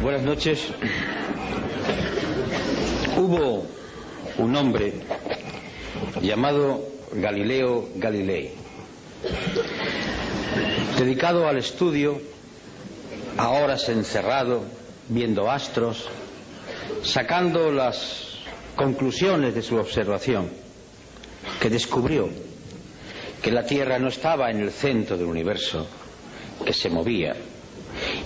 Buenas noches. Hubo un hombre llamado Galileo Galilei, dedicado al estudio, a horas encerrado, viendo astros, sacando las conclusiones de su observación, que descubrió que la Tierra no estaba en el centro del universo, que se movía,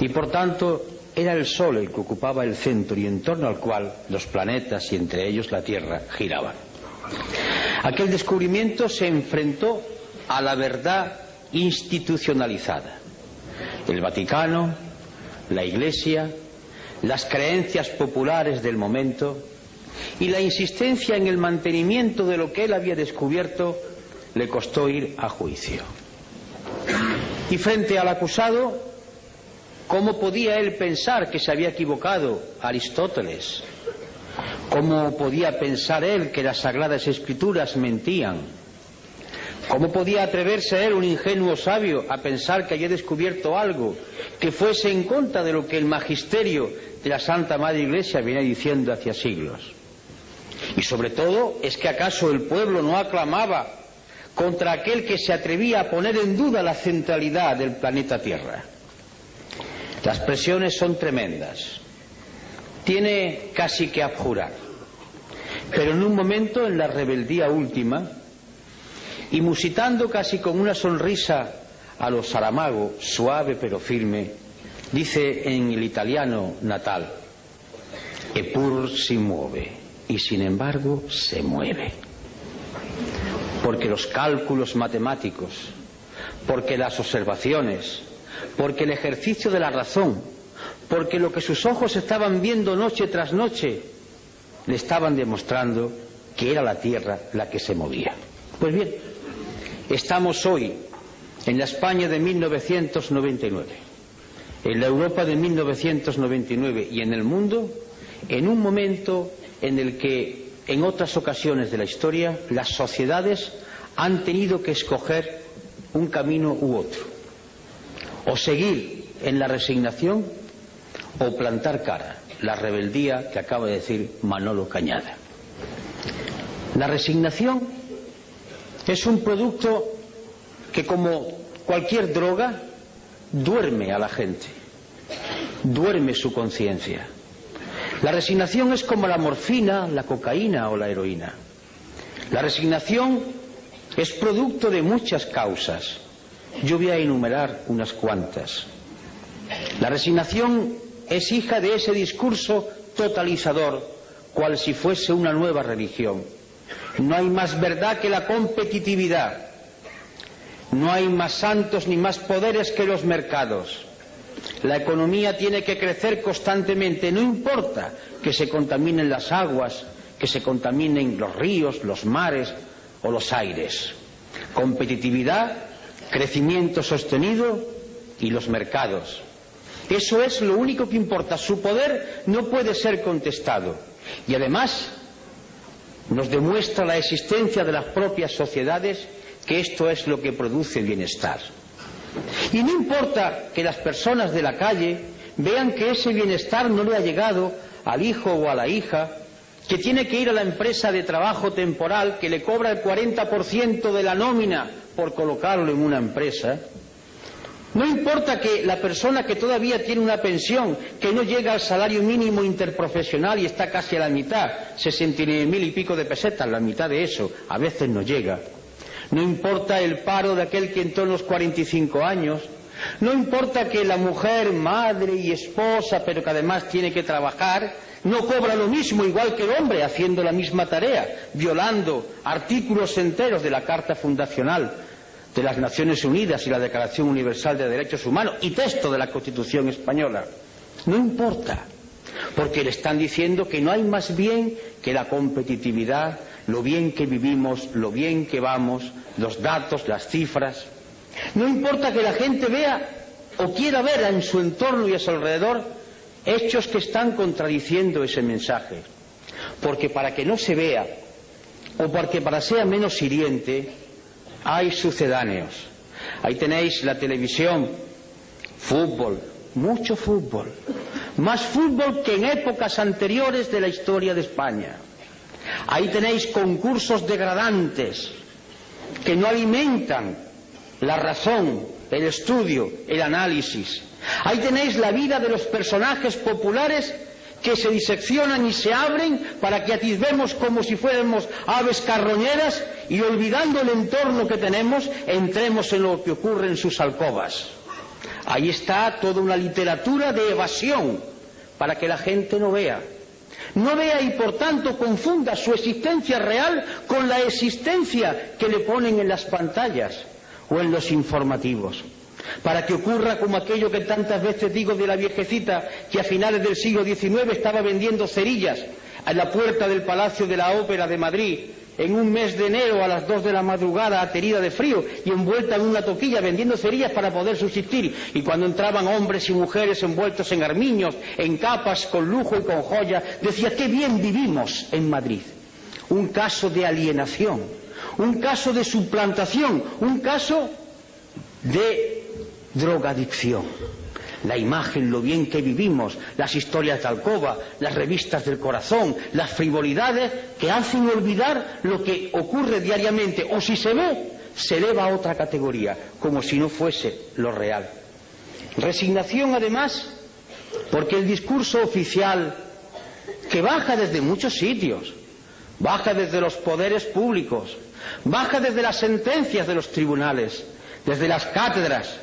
y por tanto era el Sol el que ocupaba el centro y en torno al cual los planetas y entre ellos la Tierra giraban. Aquel descubrimiento se enfrentó a la verdad institucionalizada. El Vaticano, la Iglesia, las creencias populares del momento y la insistencia en el mantenimiento de lo que él había descubierto le costó ir a juicio. Y frente al acusado, ¿cómo podía él pensar que se había equivocado Aristóteles? ¿Cómo podía pensar él que las Sagradas Escrituras mentían? ¿Cómo podía atreverse él, un ingenuo sabio, a pensar que había descubierto algo que fuese en contra de lo que el magisterio de la Santa Madre Iglesia viene diciendo hacia siglos? Y sobre todo, ¿es que acaso el pueblo no aclamaba contra aquel que se atrevía a poner en duda la centralidad del planeta Tierra? Las presiones son tremendas. Tiene casi que abjurar. Pero en un momento, en la rebeldía última, y musitando casi con una sonrisa a lo Saramago, suave pero firme, dice en el italiano natal: "Eppur si muove", y sin embargo se mueve. Porque los cálculos matemáticos, porque las observaciones, porque el ejercicio de la razón, porque lo que sus ojos estaban viendo noche tras noche, le estaban demostrando que era la Tierra la que se movía. Pues bien, estamos hoy en la España de 1999, en la Europa de 1999 y en el mundo, en un momento en el que en otras ocasiones de la historia las sociedades han tenido que escoger un camino u otro, o seguir en la resignación o plantar cara, la rebeldía que acaba de decir Manolo Cañada. La resignación es un producto que, como cualquier droga, duerme a la gente, duerme su conciencia. La resignación es como la morfina, la cocaína o la heroína. La resignación es producto de muchas causas. Yo voy a enumerar unas cuantas. La resignación es hija de ese discurso totalizador, cual si fuese una nueva religión. No hay más verdad que la competitividad. No hay más santos ni más poderes que los mercados. La economía tiene que crecer constantemente, no importa que se contaminen las aguas, que se contaminen los ríos, los mares o los aires. Competitividad, crecimiento sostenido y los mercados. Eso es lo único que importa. Su poder no puede ser contestado. Y además nos demuestra la existencia de las propias sociedades que esto es lo que produce bienestar. Y no importa que las personas de la calle vean que ese bienestar no le ha llegado al hijo o a la hija, que tiene que ir a la empresa de trabajo temporal que le cobra el 40% de la nómina por colocarlo en una empresa. No importa que la persona que todavía tiene una pensión que no llega al salario mínimo interprofesional y está casi a la mitad, 69.000 y pico de pesetas, la mitad de eso, a veces no llega. No importa el paro de aquel que entró en los 45 años. No importa que la mujer, madre y esposa, pero que además tiene que trabajar, no cobra lo mismo igual que el hombre haciendo la misma tarea, violando artículos enteros de la Carta Fundacional de las Naciones Unidas y la Declaración Universal de Derechos Humanos y texto de la Constitución Española. No importa, porque le están diciendo que no hay más bien que la competitividad, lo bien que vivimos, lo bien que vamos, los datos, las cifras. No importa que la gente vea o quiera ver en su entorno y a su alrededor hechos que están contradiciendo ese mensaje, porque para que no se vea o porque para sea menos hiriente hay sucedáneos. Ahí tenéis la televisión, fútbol, mucho fútbol, más fútbol que en épocas anteriores de la historia de España. Ahí tenéis concursos degradantes que no alimentan la razón, el estudio, el análisis. Ahí tenéis la vida de los personajes populares que se diseccionan y se abren para que atisbemos como si fuéramos aves carroñeras y, olvidando el entorno que tenemos, entremos en lo que ocurre en sus alcobas. Ahí está toda una literatura de evasión para que la gente no vea y por tanto confunda su existencia real con la existencia que le ponen en las pantallas o en los informativos, para que ocurra como aquello que tantas veces digo de la viejecita que a finales del siglo XIX estaba vendiendo cerillas a la puerta del Palacio de la Ópera de Madrid en un mes de enero a las 2 de la madrugada, aterida de frío y envuelta en una toquilla vendiendo cerillas para poder subsistir, y cuando entraban hombres y mujeres envueltos en armiños, en capas, con lujo y con joyas, decía: qué bien vivimos en Madrid. Un caso de alienación, un caso de suplantación, un caso de drogadicción. La imagen, lo bien que vivimos, las historias de alcoba, las revistas del corazón, las frivolidades que hacen olvidar lo que ocurre diariamente, o si se ve, se eleva a otra categoría, como si no fuese lo real. Resignación, además, porque el discurso oficial, que baja desde muchos sitios, baja desde los poderes públicos, baja desde las sentencias de los tribunales, desde las cátedras,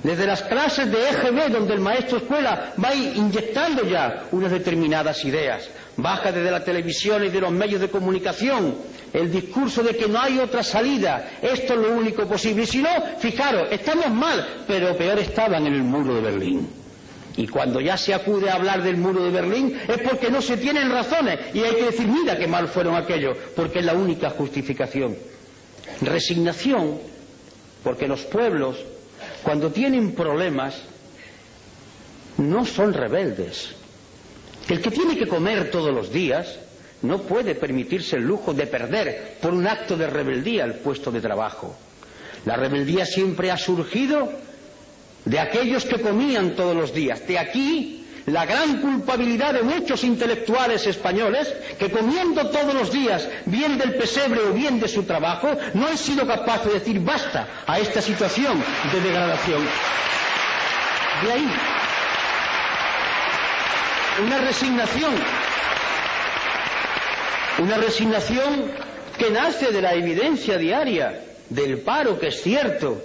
desde las clases de EGB, donde el maestro escuela va inyectando ya unas determinadas ideas, baja desde la televisión y de los medios de comunicación el discurso de que no hay otra salida, esto es lo único posible, y si no, fijaros, estamos mal, pero peor estaban en el muro de Berlín. Y cuando ya se acude a hablar del muro de Berlín es porque no se tienen razones, y hay que decir: mira qué mal fueron aquellos, porque es la única justificación. Resignación, porque los pueblos, cuando tienen problemas, no son rebeldes. El que tiene que comer todos los días no puede permitirse el lujo de perder por un acto de rebeldía el puesto de trabajo. La rebeldía siempre ha surgido de aquellos que comían todos los días. De aquí la gran culpabilidad de muchos intelectuales españoles que, comiendo todos los días bien del pesebre o bien de su trabajo, no han sido capaces de decir basta a esta situación de degradación. De ahí una resignación que nace de la evidencia diaria del paro, que es cierto,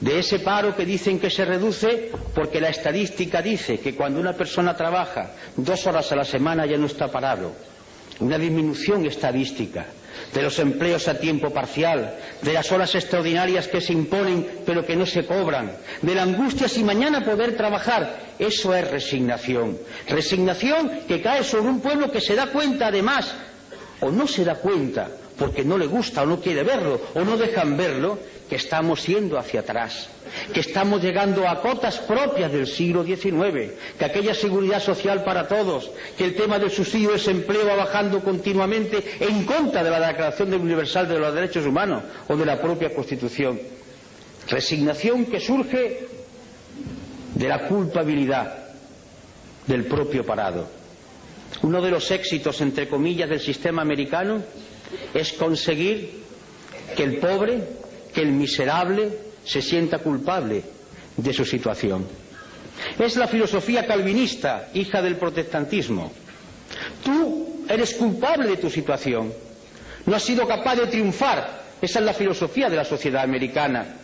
de ese paro que dicen que se reduce porque la estadística dice que cuando una persona trabaja 2 horas a la semana ya no está parado. Una disminución estadística de los empleos a tiempo parcial, de las horas extraordinarias que se imponen pero que no se cobran, de la angustia si mañana poder trabajar. Eso es resignación. Resignación que cae sobre un pueblo que se da cuenta, además, o no se da cuenta porque no le gusta o no quiere verlo o no dejan verlo, que estamos yendo hacia atrás, que estamos llegando a cotas propias del siglo XIX, que aquella seguridad social para todos, que el tema del subsidio de desempleo va bajando continuamente en contra de la Declaración Universal de los Derechos Humanos o de la propia Constitución. Resignación que surge de la culpabilidad del propio parado. Uno de los éxitos, entre comillas, del sistema americano es conseguir que el pobre, que el miserable se sienta culpable de su situación. Es la filosofía calvinista, hija del protestantismo. Tú eres culpable de tu situación, no has sido capaz de triunfar. Esa es la filosofía de la sociedad americana.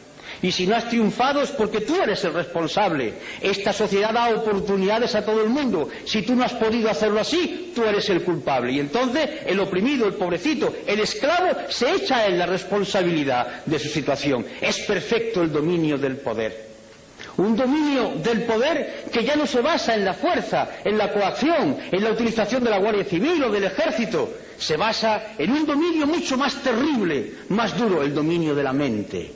Y si no has triunfado es porque tú eres el responsable. Esta sociedad da oportunidades a todo el mundo. Si tú no has podido hacerlo así, tú eres el culpable. Y entonces el oprimido, el pobrecito, el esclavo, se echa en la responsabilidad de su situación. Es perfecto el dominio del poder. Un dominio del poder que ya no se basa en la fuerza, en la coacción, en la utilización de la Guardia Civil o del Ejército. Se basa en un dominio mucho más terrible, más duro, el dominio de la mente.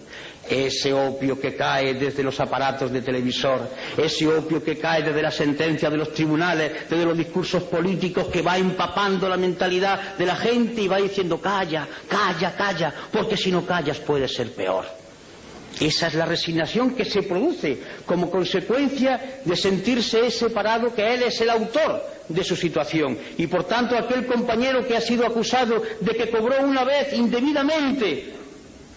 Ese opio que cae desde los aparatos de televisor, ese opio que cae desde la sentencia de los tribunales, desde los discursos políticos, que va empapando la mentalidad de la gente y va diciendo calla, calla, calla, porque si no callas puede ser peor. Esa es la resignación que se produce como consecuencia de sentirse separado, que él es el autor de su situación. Y por tanto aquel compañero que ha sido acusado de que cobró una vez indebidamente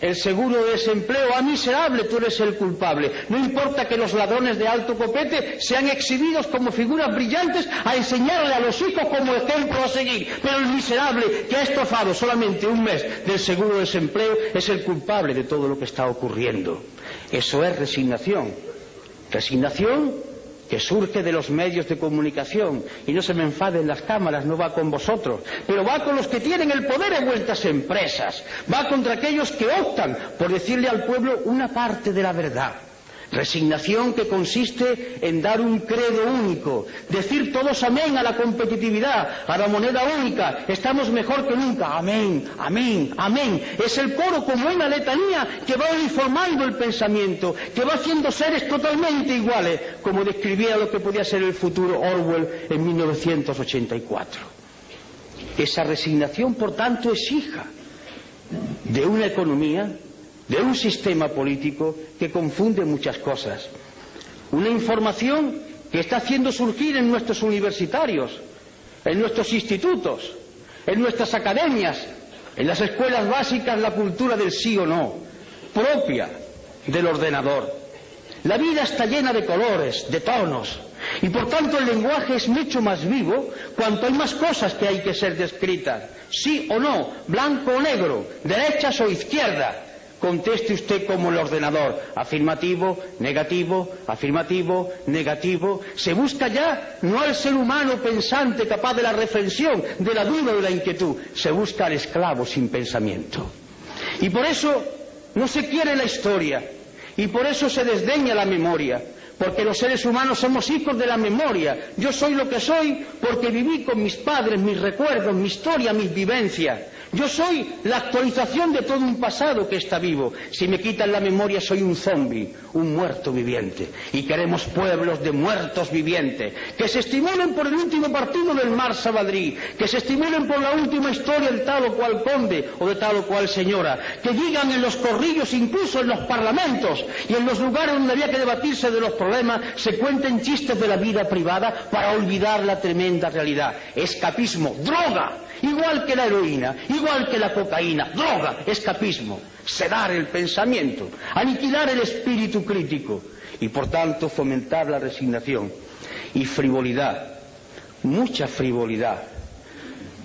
el seguro de desempleo, ¡ah, miserable, tú eres el culpable! No importa que los ladrones de alto copete sean exhibidos como figuras brillantes a enseñarle a los hijos como ejemplo a seguir, pero el miserable que ha estafado solamente un mes del seguro de desempleo es el culpable de todo lo que está ocurriendo. Eso es resignación. Resignación que surge de los medios de comunicación, y no se me enfaden las cámaras, no va con vosotros, pero va con los que tienen el poder en vuestras empresas, va contra aquellos que optan por decirle al pueblo una parte de la verdad. Resignación que consiste en dar un credo único, decir todos amén a la competitividad, a la moneda única, estamos mejor que nunca, amén, amén, amén. Es el coro como una letanía que va uniformando el pensamiento, que va haciendo seres totalmente iguales, como describía lo que podía ser el futuro Orwell en 1984. Esa resignación, por tanto, es hija de una economía, de un sistema político que confunde muchas cosas. Una información que está haciendo surgir en nuestros universitarios, en nuestros institutos, en nuestras academias, en las escuelas básicas, la cultura del sí o no, propia del ordenador. La vida está llena de colores, de tonos, y por tanto el lenguaje es mucho más vivo cuanto hay más cosas que hay que ser descritas. Sí o no, blanco o negro, derechas o izquierda. Conteste usted como el ordenador, afirmativo, negativo, afirmativo, negativo. Se busca ya no al ser humano pensante capaz de la reflexión, de la duda, de la inquietud. Se busca al esclavo sin pensamiento. Y por eso no se quiere la historia, y por eso se desdeña la memoria, porque los seres humanos somos hijos de la memoria. Yo soy lo que soy porque viví con mis padres, mis recuerdos, mi historia, mis vivencias. Yo soy la actualización de todo un pasado que está vivo. Si me quitan la memoria soy un zombi, un muerto viviente. Y queremos pueblos de muertos vivientes, que se estimulen por el último partido del Marsa Madrid, que se estimulen por la última historia del tal o cual conde o de tal o cual señora, que digan en los corrillos, incluso en los parlamentos y en los lugares donde había que debatirse de los problemas, se cuenten chistes de la vida privada para olvidar la tremenda realidad. Escapismo, droga. Igual que la heroína, igual que la cocaína, droga, escapismo, sedar el pensamiento, aniquilar el espíritu crítico y por tanto fomentar la resignación y frivolidad, mucha frivolidad.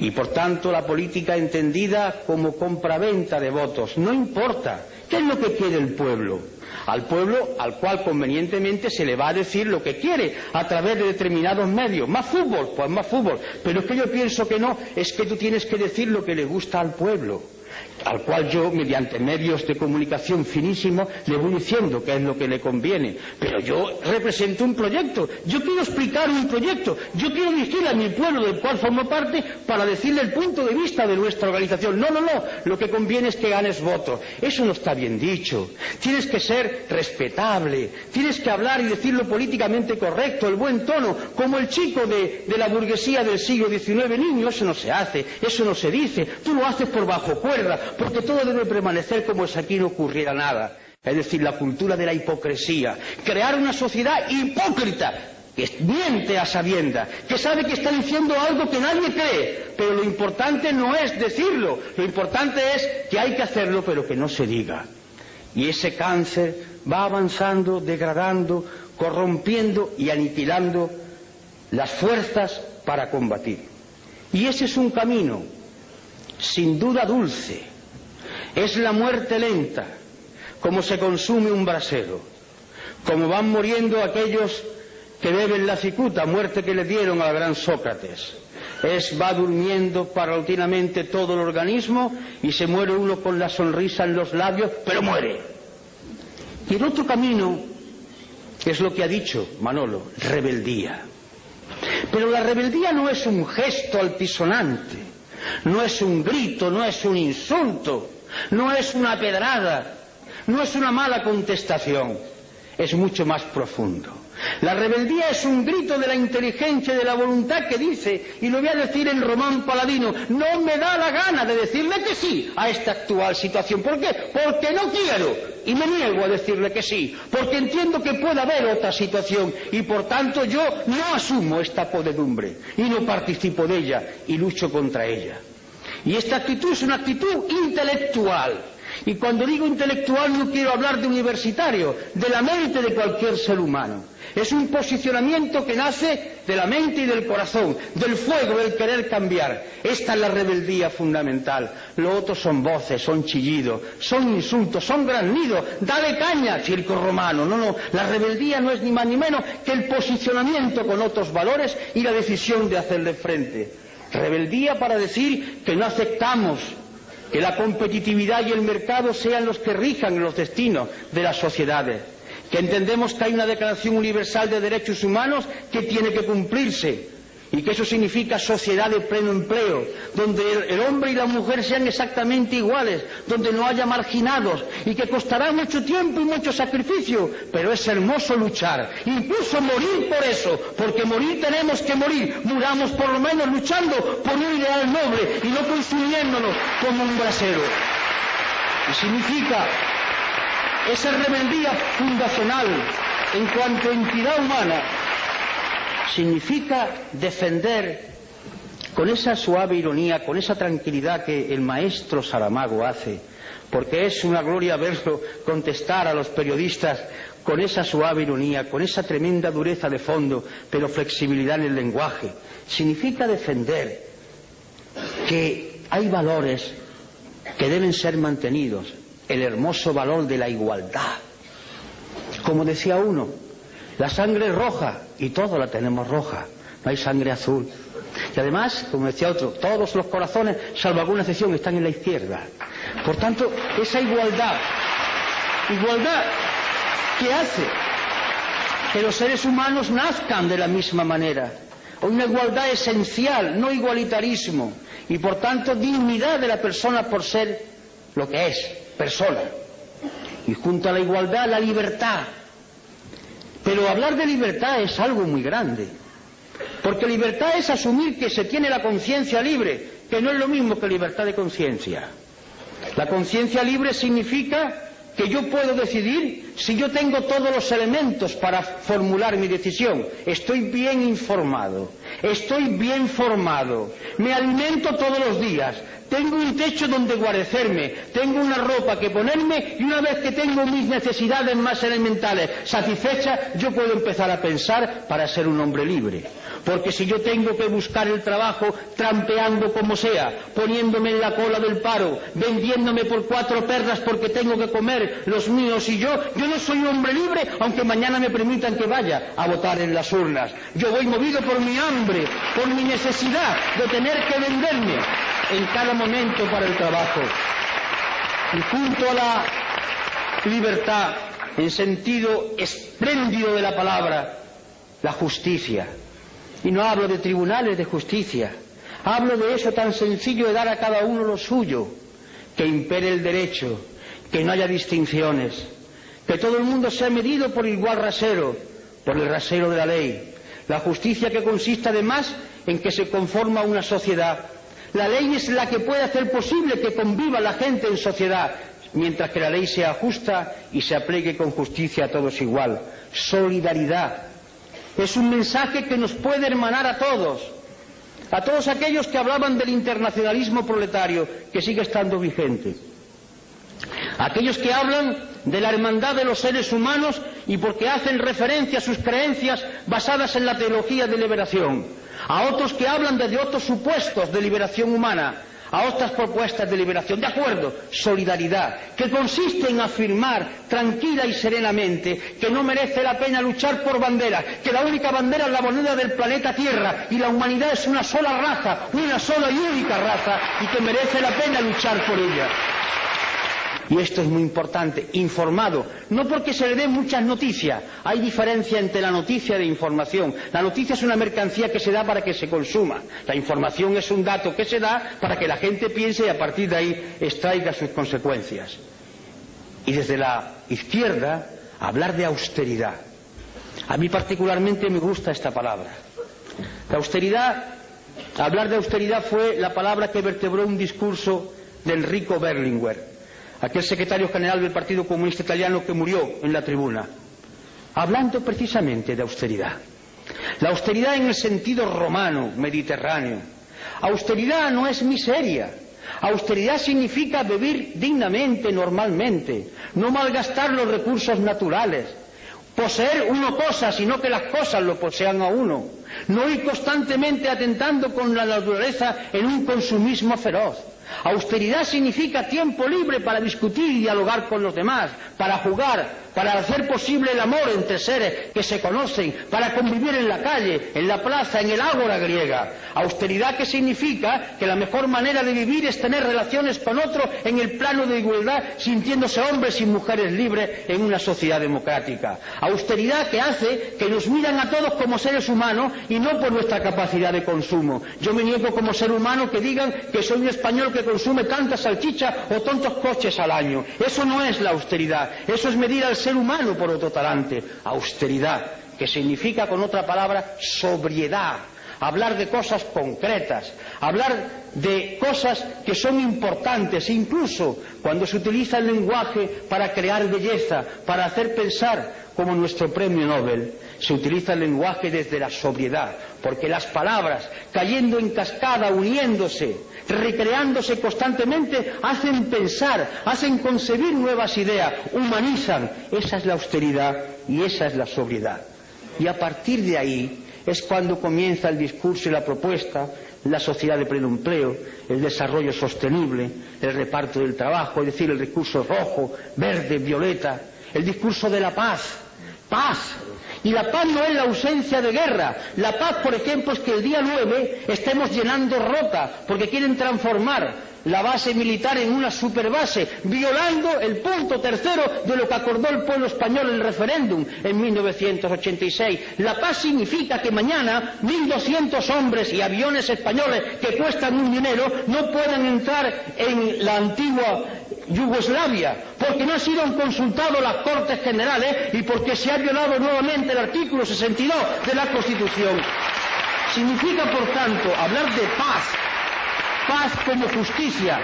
Y por tanto la política entendida como compraventa de votos. No importa, ¿qué es lo que quiere el pueblo? Al pueblo al cual convenientemente se le va a decir lo que quiere a través de determinados medios. Más fútbol, pues más fútbol. Pero es que yo pienso que no, es que tú tienes que decir lo que le gusta al pueblo, al cual yo, mediante medios de comunicación finísimos, le voy diciendo qué es lo que le conviene. Pero yo represento un proyecto, yo quiero explicar un proyecto, yo quiero decirle a mi pueblo del cual formo parte para decirle el punto de vista de nuestra organización. No, lo que conviene es que ganes votos. Eso no está bien dicho. Tienes que ser respetable, tienes que hablar y decirlo políticamente correcto, el buen tono, como el chico de la burguesía del siglo XIX. Niño, eso no se hace, eso no se dice, tú lo haces por bajo cuerda, porque todo debe permanecer como si aquí no ocurriera nada. Es decir, la cultura de la hipocresía, crear una sociedad hipócrita, que miente a sabiendas, que sabe que está diciendo algo que nadie cree, pero lo importante no es decirlo, lo importante es que hay que hacerlo, pero que no se diga. Y ese cáncer va avanzando, degradando, corrompiendo y aniquilando las fuerzas para combatir. Y ese es un camino, sin duda dulce. Es la muerte lenta, como se consume un brasero, como van muriendo aquellos que beben la cicuta, muerte que le dieron al gran Sócrates. Va durmiendo paulatinamente todo el organismo y se muere uno con la sonrisa en los labios, pero muere. Y el otro camino es lo que ha dicho Manolo, rebeldía. Pero la rebeldía no es un gesto altisonante, no es un grito, no es un insulto, no es una pedrada, no es una mala contestación, es mucho más profundo. La rebeldía es un grito de la inteligencia y de la voluntad que dice, y lo voy a decir en Román Paladino, no me da la gana de decirle que sí a esta actual situación. ¿Por qué? Porque no quiero, Y me niego a decirle que sí, porque entiendo que puede haber otra situación y por tanto yo no asumo esta podredumbre y no participo de ella y lucho contra ella. Y esta actitud es una actitud intelectual. Y cuando digo intelectual no quiero hablar de universitario, de la mente de cualquier ser humano. Es un posicionamiento que nace de la mente y del corazón, del fuego, del querer cambiar. Esta es la rebeldía fundamental. Lo otro son voces, son chillidos, son insultos, son graznidos. Dale caña, circo romano. No, la rebeldía no es ni más ni menos que el posicionamiento con otros valores y la decisión de hacerle frente. Rebeldía para decir que no aceptamos que la competitividad y el mercado sean los que rijan los destinos de las sociedades, que entendemos que hay una Declaración Universal de Derechos Humanos que tiene que cumplirse y que eso significa sociedad de pleno empleo, donde el hombre y la mujer sean exactamente iguales, donde no haya marginados y que costará mucho tiempo y mucho sacrificio, pero es hermoso luchar, incluso morir por eso, porque morir tenemos que morir, muramos por lo menos luchando por un ideal noble y no consumiéndonos como un brasero. Y significa esa rebeldía fundacional en cuanto a entidad humana, significa defender con esa suave ironía, con esa tranquilidad que el maestro Saramago hace, porque es una gloria verlo contestar a los periodistas con esa suave ironía, con esa tremenda dureza de fondo, pero flexibilidad en el lenguaje. Significa defender que hay valores que deben ser mantenidos, el hermoso valor de la igualdad. Como decía uno, la sangre es roja y todos la tenemos roja, no hay sangre azul. Y además, como decía otro, todos los corazones, salvo alguna excepción, están en la izquierda. Por tanto, esa igualdad que hace que los seres humanos nazcan de la misma manera. Una igualdad esencial, no igualitarismo, y por tanto dignidad de la persona por ser lo que es, persona. Y junto a la igualdad, la libertad. Pero hablar de libertad es algo muy grande, porque libertad es asumir que se tiene la conciencia libre, que no es lo mismo que libertad de conciencia. La conciencia libre significa que yo puedo decidir si yo tengo todos los elementos para formular mi decisión. Estoy bien informado, estoy bien formado, me alimento todos los días, tengo un techo donde guarecerme, tengo una ropa que ponerme y una vez que tengo mis necesidades más elementales satisfechas, yo puedo empezar a pensar para ser un hombre libre. Porque si yo tengo que buscar el trabajo trampeando como sea, poniéndome en la cola del paro, vendiéndome por 4 perras porque tengo que comer los míos y yo no soy un hombre libre, aunque mañana me permitan que vaya a votar en las urnas. Yo voy movido por mi hambre, por mi necesidad de tener que venderme en cada momento para el trabajo. Y junto a la libertad, en sentido espléndido de la palabra, la justicia. Y no hablo de tribunales de justicia, hablo de eso tan sencillo de dar a cada uno lo suyo, que impere el derecho, que no haya distinciones, que todo el mundo sea medido por igual rasero, por el rasero de la ley. La justicia que consiste además en que se conforma una sociedad. La ley es la que puede hacer posible que conviva la gente en sociedad, mientras que la ley sea justa y se aplique con justicia a todos igual. Solidaridad. Es un mensaje que nos puede hermanar a todos aquellos que hablaban del internacionalismo proletario, que sigue estando vigente, aquellos que hablan de la hermandad de los seres humanos y porque hacen referencia a sus creencias basadas en la teología de liberación, a otros que hablan desde otros supuestos de liberación humana, a otras propuestas de liberación. De acuerdo, solidaridad, que consiste en afirmar tranquila y serenamente que no merece la pena luchar por banderas, que la única bandera es la moneda del planeta Tierra y la humanidad es una sola raza, una sola y única raza, y que merece la pena luchar por ella. Y esto es muy importante, informado, no porque se le den muchas noticias, hay diferencia entre la noticia y la información. La noticia es una mercancía que se da para que se consuma, la información es un dato que se da para que la gente piense y a partir de ahí extraiga sus consecuencias. Y desde la izquierda, hablar de austeridad. A mí particularmente me gusta esta palabra. La austeridad, hablar de austeridad fue la palabra que vertebró un discurso de Enrico Berlinguer. aquel secretario general del Partido Comunista Italiano que murió en la tribuna, hablando precisamente de austeridad. La austeridad en el sentido romano, mediterráneo. Austeridad no es miseria. Austeridad significa vivir dignamente, normalmente, no malgastar los recursos naturales, poseer uno cosas, sino que las cosas lo posean a uno, no ir constantemente atentando con la naturaleza en un consumismo feroz. Austeridad significa tiempo libre para discutir y dialogar con los demás, para jugar, para hacer posible el amor entre seres que se conocen, para convivir en la calle, en la plaza, en el ágora griega. Austeridad que significa que la mejor manera de vivir es tener relaciones con otro en el plano de igualdad, sintiéndose hombres y mujeres libres en una sociedad democrática. Austeridad que hace que nos miran a todos como seres humanos y no por nuestra capacidad de consumo. Yo me niego como ser humano que digan que soy un español que consume tanta salchicha o tantos coches al año. Eso no es la austeridad, eso es medir al ser humano por otro talante. Austeridad, que significa, con otra palabra, sobriedad, hablar de cosas concretas, hablar de cosas que son importantes, incluso cuando se utiliza el lenguaje para crear belleza, para hacer pensar, como nuestro premio Nobel, se utiliza el lenguaje desde la sobriedad, porque las palabras, cayendo en cascada, uniéndose, recreándose constantemente, hacen pensar, hacen concebir nuevas ideas, humanizan. Esa es la austeridad y esa es la sobriedad. Y a partir de ahí es cuando comienza el discurso y la propuesta, la sociedad de pleno empleo, el desarrollo sostenible, el reparto del trabajo, es decir, el discurso rojo, verde, violeta, el discurso de la paz. Paz. Y la paz no es la ausencia de guerra. La paz, por ejemplo, es que el día 9 estemos llenando Rota, porque quieren transformar la base militar en una superbase, violando el punto tercero de lo que acordó el pueblo español en el referéndum en 1986. La paz significa que mañana 1.200 hombres y aviones españoles que cuestan un dinero no puedan entrar en la antigua Yugoslavia, porque no han sido consultados las Cortes Generales y porque se ha violado nuevamente el artículo 62 de la Constitución. Significa, por tanto, hablar de paz, paz como justicia,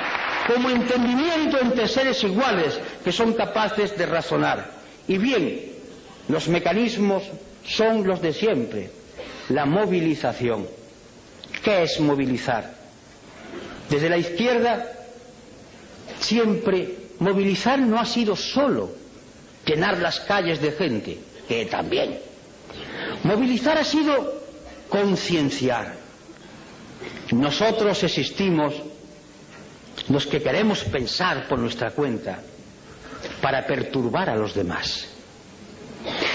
como entendimiento entre seres iguales que son capaces de razonar. Y bien, los mecanismos son los de siempre. La movilización. ¿Qué es movilizar? Desde la izquierda, siempre movilizar no ha sido solo llenar las calles de gente, que también. Movilizar ha sido concienciar. Nosotros existimos, los que queremos pensar por nuestra cuenta, para perturbar a los demás.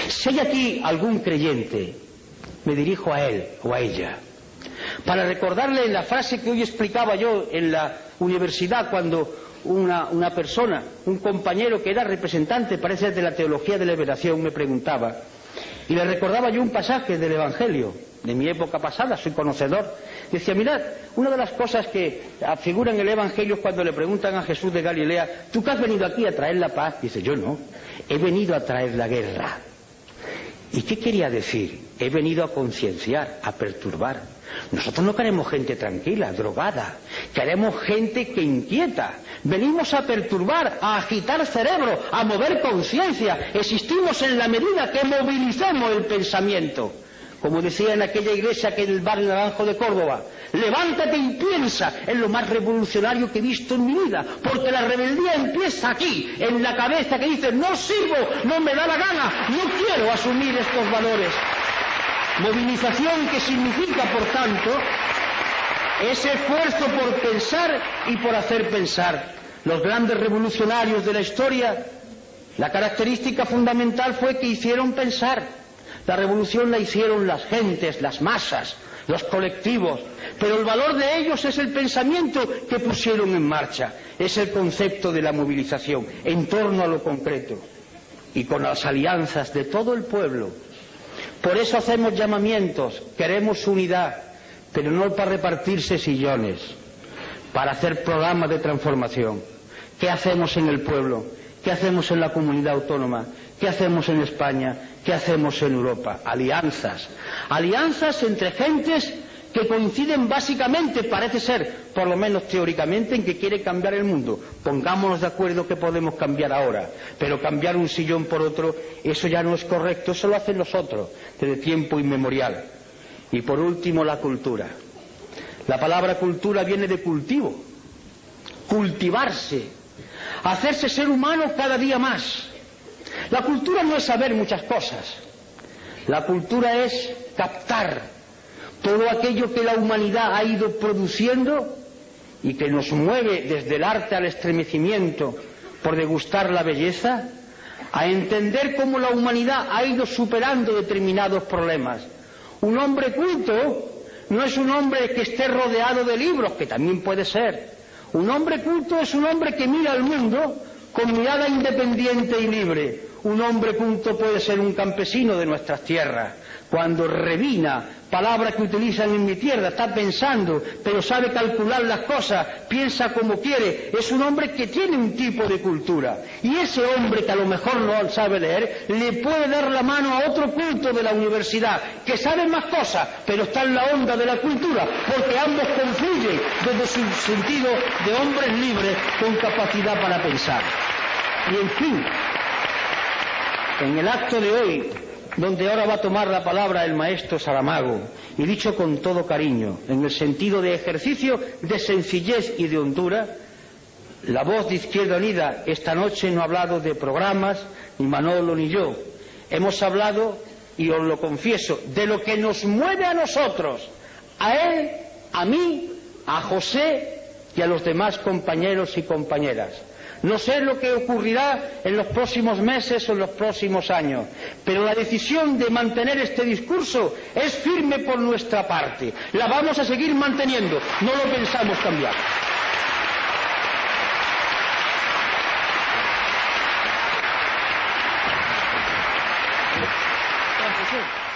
Si hay aquí algún creyente, me dirijo a él o a ella, para recordarle la frase que hoy explicaba yo en la universidad cuando una persona, un compañero que era representante, parece, de la teología de la liberación, me preguntaba, y le recordaba yo un pasaje del Evangelio de mi época pasada, soy conocedor. Decía, mirad, una de las cosas que figuran en el Evangelio es cuando le preguntan a Jesús de Galilea, ¿tú qué has venido aquí a traer la paz? Dice, yo no, he venido a traer la guerra. ¿Y qué quería decir? He venido a concienciar, a perturbar. Nosotros no queremos gente tranquila, drogada, queremos gente que inquieta. Venimos a perturbar, a agitar cerebro, a mover conciencia. Existimos en la medida que movilicemos el pensamiento. Como decía en aquella iglesia que en el barrio Naranjo de Córdoba, levántate y piensa, es lo más revolucionario que he visto en mi vida, porque la rebeldía empieza aquí, en la cabeza que dice, no sirvo, no me da la gana, no quiero asumir estos valores. Movilización que significa, por tanto, ese esfuerzo por pensar y por hacer pensar. Los grandes revolucionarios de la historia, la característica fundamental fue que hicieron pensar. La revolución la hicieron las gentes, las masas, los colectivos, pero el valor de ellos es el pensamiento que pusieron en marcha, es el concepto de la movilización en torno a lo concreto y con las alianzas de todo el pueblo. Por eso hacemos llamamientos, queremos unidad, pero no para repartirse sillones, para hacer programas de transformación. ¿Qué hacemos en el pueblo? ¿Qué hacemos en la comunidad autónoma? ¿Qué hacemos en España? ¿Qué hacemos en Europa? Alianzas. Alianzas entre gentes que coinciden básicamente, parece ser, por lo menos teóricamente, en que quiere cambiar el mundo. Pongámonos de acuerdo que podemos cambiar ahora, pero cambiar un sillón por otro, eso ya no es correcto, eso lo hacen los otros, desde tiempo inmemorial. Y por último, la cultura. La palabra cultura viene de cultivo, cultivarse, hacerse ser humano cada día más. La cultura no es saber muchas cosas, la cultura es captar todo aquello que la humanidad ha ido produciendo y que nos mueve desde el arte al estremecimiento por degustar la belleza, a entender cómo la humanidad ha ido superando determinados problemas. Un hombre culto no es un hombre que esté rodeado de libros, que también puede ser. Un hombre culto es un hombre que mira al mundo con mirada independiente y libre. Un hombre culto puede ser un campesino de nuestras tierras. Cuando revina, palabra que utilizan en mi tierra, está pensando, pero sabe calcular las cosas, piensa como quiere, es un hombre que tiene un tipo de cultura. Y ese hombre que a lo mejor no sabe leer, le puede dar la mano a otro culto de la universidad, que sabe más cosas, pero está en la onda de la cultura, porque ambos confluyen desde su sentido de hombres libres con capacidad para pensar. Y en fin, en el acto de hoy, donde ahora va a tomar la palabra el maestro Saramago, y dicho con todo cariño, en el sentido de ejercicio de sencillez y de hondura, la voz de Izquierda Unida esta noche no ha hablado de programas, ni Manolo ni yo. Hemos hablado, y os lo confieso, de lo que nos mueve a nosotros, a él, a mí, a José y a los demás compañeros y compañeras. No sé lo que ocurrirá en los próximos meses o en los próximos años, pero la decisión de mantener este discurso es firme por nuestra parte. La vamos a seguir manteniendo, no lo pensamos cambiar. Gracias.